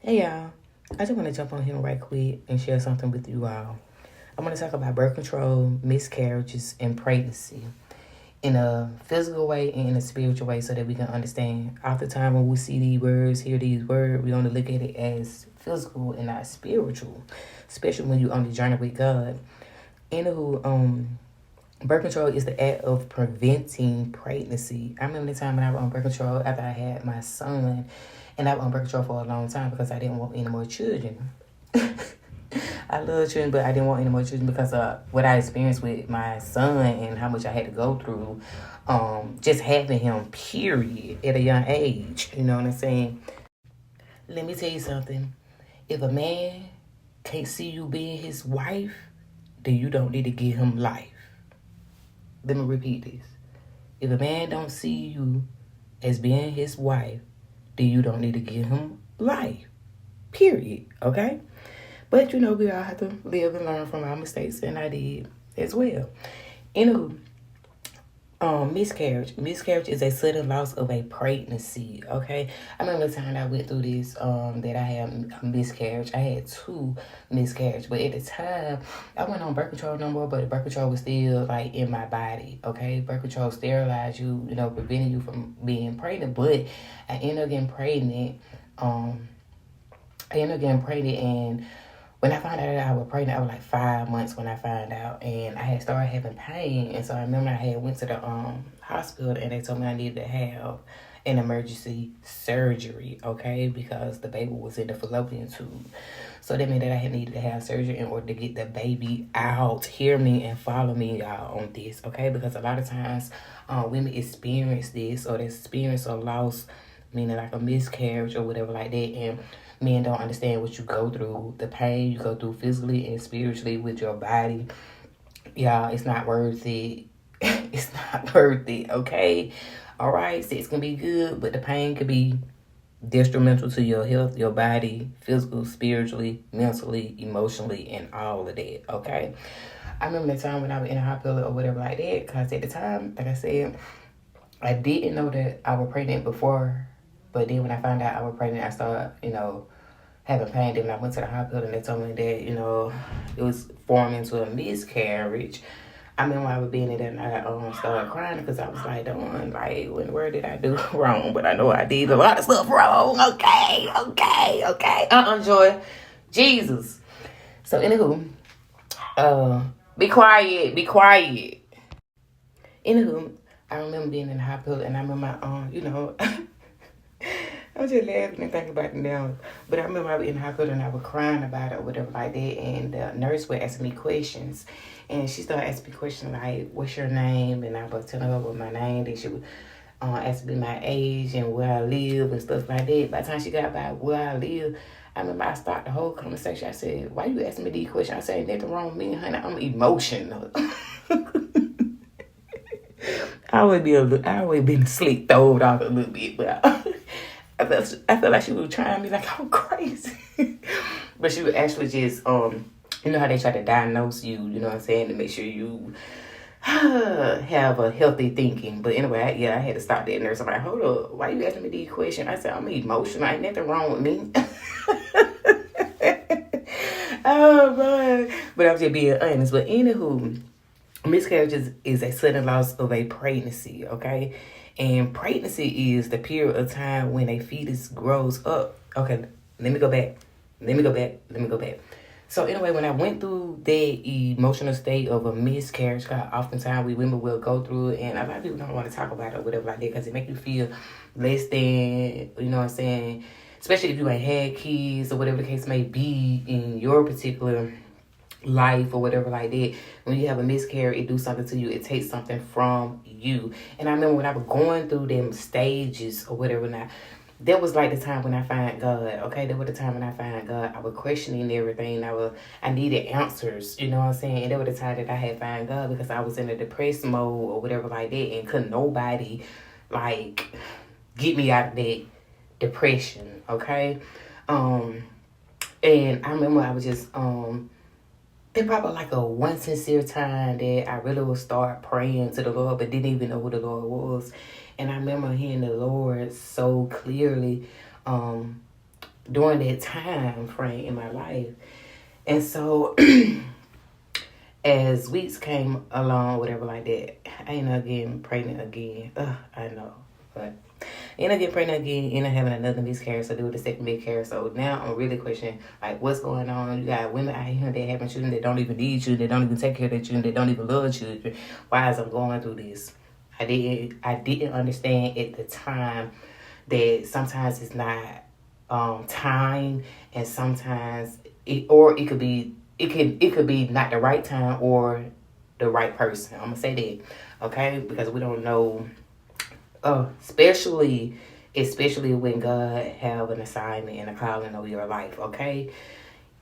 Hey y'all, I just want to jump on here right quick and share something with you all. I'm going to talk about birth control, miscarriages, and pregnancy in a physical way and in a spiritual way so that we can understand. Oftentimes when we see these words, hear these words, we only look at it as physical and not spiritual, especially when you're on the journey with God. Anywho, birth control is the act of preventing pregnancy. I remember the time when I was on birth control after I had my son, and I was on birth control for a long time because I didn't want any more children. I love children, but I didn't want any more children because of what I experienced with my son and how much I had to go through, just having him, period, at a young age. You know what I'm saying? Let me tell you something. If a man can't see you being his wife, then you don't need to give him life. Let me repeat this. If a man don't see you as being his wife, then you don't need to give him life. Period. Okay? But we all have to live and learn from our mistakes, and I did as well. Anywho, miscarriage. Miscarriage is a sudden loss of a pregnancy. Okay, I remember the time I went through this. That I had a miscarriage. I had 2 miscarriages, but at the time I wasn't on birth control no more. But the birth control was still like in my body. Okay, birth control sterilized you, preventing you from being pregnant. But I ended up getting pregnant. And when I found out that I was pregnant, I was like 5 months when I found out, and I had started having pain. And so I remember I had went to the hospital, and they told me I needed to have an emergency surgery, okay, because the baby was in the fallopian tube. So that meant that I had needed to have surgery in order to get the baby out. Hear me and follow me, y'all, on this, okay? Because a lot of times women experience this, or they experience a loss, meaning like a miscarriage or whatever like that, and men don't understand what you go through, the pain you go through physically and spiritually with your body. Y'all, it's not worth it. It's not worth it, okay? All right, sex can be good, but the pain could be detrimental to your health, your body, physical, spiritually, mentally, emotionally, and all of that, okay? I remember the time when I was in a hospital or whatever like that, because at the time, like I said, I didn't know that I was pregnant before. But then when I found out I was pregnant, I started, having pain. Then when I went to the hospital and they told me that, it was forming into a miscarriage. I remember I was being in there and I started crying because I was like, "Don't like, where did I do wrong?" But I know I did a lot of stuff wrong. Okay. Joy. Jesus. So, anywho, be quiet. Anywho, I remember being in the hospital and I remember, I'm just laughing and thinking about it now. But I remember I was in the hospital and I was crying about it or whatever like that. And the nurse would ask me questions. And she started asking me questions like, "What's your name?" And I was telling her what my name. Then she would ask me my age and where I live and stuff like that. By the time she got by where I live, I remember I started the whole conversation. I said, "Why you asking me these questions?" I said, "Nothing wrong with me, honey. I'm emotional." I always been sleep throwed off a little bit, but I felt like she was trying me like I'm crazy. But she would actually just, you know how they try to diagnose you, you know what I'm saying, to make sure you have a healthy thinking. But anyway, I had to stop that nurse. I'm like, "Hold up, why you asking me these questions?" I said, "I'm emotional. Ain't nothing wrong with me." Oh, man. But I'm just being honest. But anywho, miscarriages is a sudden loss of a pregnancy, okay? And pregnancy is the period of time when a fetus grows up. Okay, let me go back. So anyway, when I went through the emotional state of a miscarriage, because oftentimes we women will go through it, and a lot of people don't want to talk about it or whatever like that because it make you feel less than, you know what I'm saying? Especially if you ain't had kids or whatever the case may be in your particular life or whatever like that. When you have a miscarriage, it do something to you. It takes something from you. And I remember when I was going through them stages or whatever, now that was like the time when I find God. Okay, that was the time when I find God. I was questioning everything. I needed answers. You know what I'm saying? And that was the time that I had found God because I was in a depressed mode or whatever like that, and couldn't nobody like get me out of that depression. Okay, and I remember I was just it probably like a one sincere time that I really would start praying to the Lord, but didn't even know who the Lord was. And I remember hearing the Lord so clearly. during that time frame in my life. And so as weeks came along, whatever like that, I ended up getting pregnant again. I know. But I ended up getting pregnant again, ended up having another miscarriage to do with the second miscarriage. So now I'm really questioning, like, what's going on? You got women out here that having children that don't even need you, that don't even take care of their children, that don't even love children. Why is I'm going through this? I didn't understand at the time that sometimes it's not time, and sometimes it could be not the right time or the right person. I'm gonna say that, okay? Because we don't know, especially when God have an assignment and a calling over your life, okay?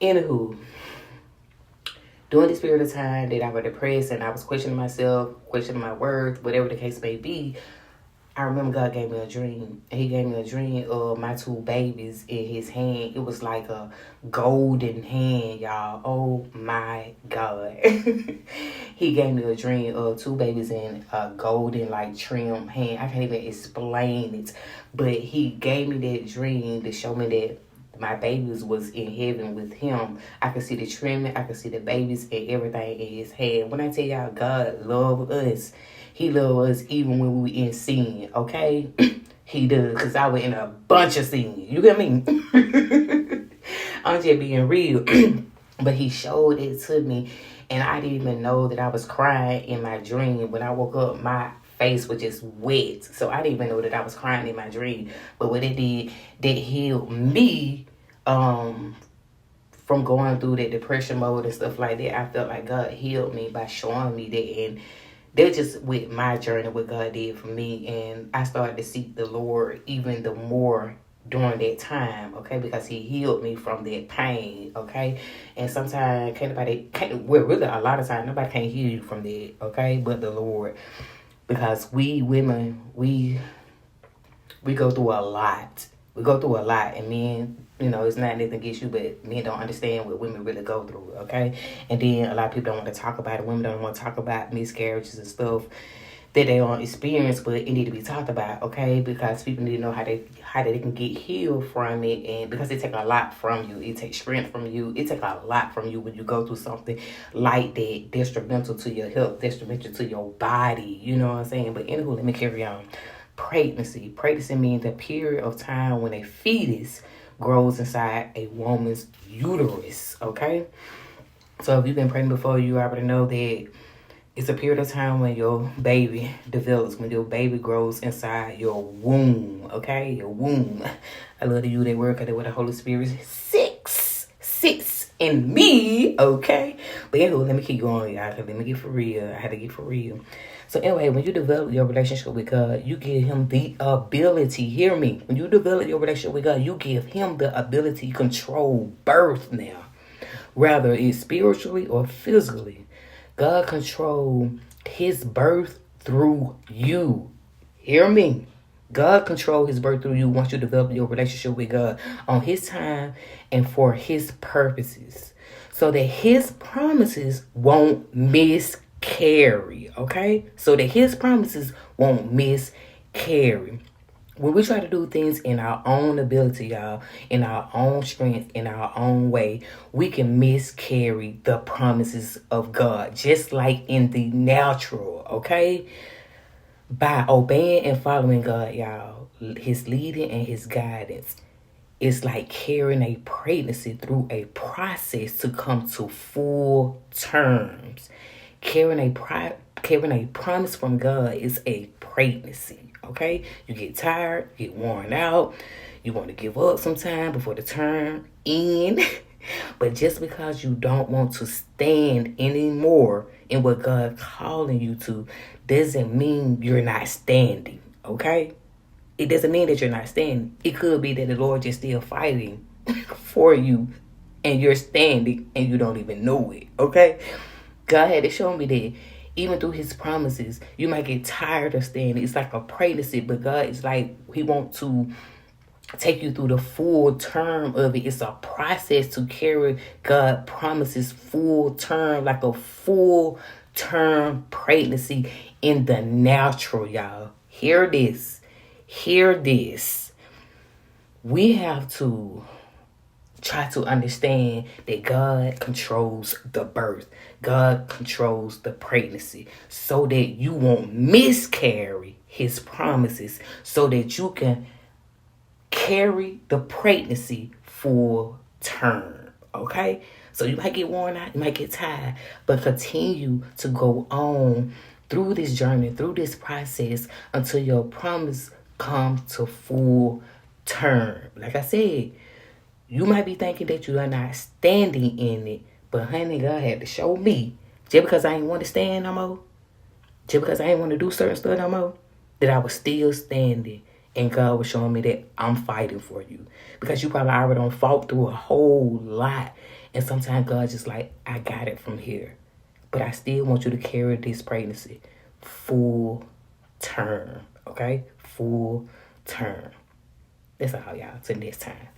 Anywho, during this period of time that I was depressed and I was questioning myself, questioning my worth, whatever the case may be, I remember God gave me a dream. And He gave me a dream of my two babies in His hand. It was like a golden hand, y'all. Oh my God. He gave me a dream of two babies in a golden, like, trim hand. I can't even explain it. But He gave me that dream to show me that my babies was in heaven with Him. I could see the trimming. I could see the babies and everything in His hand. When I tell y'all, God love us. He loves us even when we in sin, okay? He does, because I was in a bunch of sin. You get me? I'm just being real. But He showed it to me, and I didn't even know that I was crying in my dream. When I woke up, my face was just wet. So I didn't even know that I was crying in my dream. But what it did, that healed me from going through that depression mode and stuff like that. I felt like God healed me by showing me that. And that's just with my journey, what God did for me. And I started to seek the Lord even the more during that time, okay? Because He healed me from that pain, okay? And sometimes really a lot of times, nobody can heal you from that, okay? But the Lord. Because we women, we go through a lot. We go through a lot. And men, it's not anything against you, but men don't understand what women really go through, okay? And then a lot of people don't want to talk about it. Women don't want to talk about miscarriages and stuff that they don't experience, but it need to be talked about, okay? Because people need to know how they can get healed from it, and because it takes a lot from you. It takes strength from you. It takes a lot from you when you go through something like that, detrimental to your health, detrimental to your body, you know what I'm saying? But anywho, let me carry on. Pregnancy. Pregnancy means the period of time when a fetus grows inside a woman's uterus, okay? So if you've been pregnant before, you already know that it's a period of time when your baby develops, when your baby grows inside your womb, okay? Your womb. I love to use that word because that's what the Holy Spirit sits in me, okay? But anyway, let me keep going, y'all. Let me get for real. I had to get for real. So anyway, when you develop your relationship with God, you give Him the ability. Hear me. When you develop your relationship with God, you give Him the ability to control birth now. Whether it's spiritually or physically. God control His birth through you. Hear me. God control His birth through you once you develop your relationship with God on His time and for His purposes. So that His promises won't miscarry. Okay? So that His promises won't miscarry. When we try to do things in our own ability, y'all, in our own strength, in our own way, we can miscarry the promises of God, just like in the natural, okay? By obeying and following God, y'all, His leading and His guidance, it's like carrying a pregnancy through a process to come to full terms. Carrying a promise from God is a pregnancy. Okay, you get tired, you get worn out, you want to give up sometime before the term end. But just because you don't want to stand anymore in what God's calling you to, doesn't mean you're not standing. Okay, it doesn't mean that you're not standing. It could be that the Lord just still fighting for you, and you're standing and you don't even know it. Okay, God had to show me that. Even through His promises, you might get tired of standing. It's like a pregnancy, but God is like, He wants to take you through the full term of it. It's a process to carry God promises full term, like a full term pregnancy in the natural, y'all. Hear this. We have to try to understand that God controls the birth. God controls the pregnancy so that you won't miscarry his promises, so that you can carry the pregnancy full term. Okay? So you might get worn out, you might get tired, but continue to go on through this journey, through this process until your promise comes to full term. Like I said, you might be thinking that you are not standing in it, but honey, God had to show me. Just because I ain't want to stand no more, just because I ain't want to do certain stuff no more, that I was still standing. And God was showing me that I'm fighting for you. Because you probably already done fought through a whole lot. And sometimes God just like, I got it from here. But I still want you to carry this pregnancy full term. Okay? Full term. That's all, y'all. Till next time.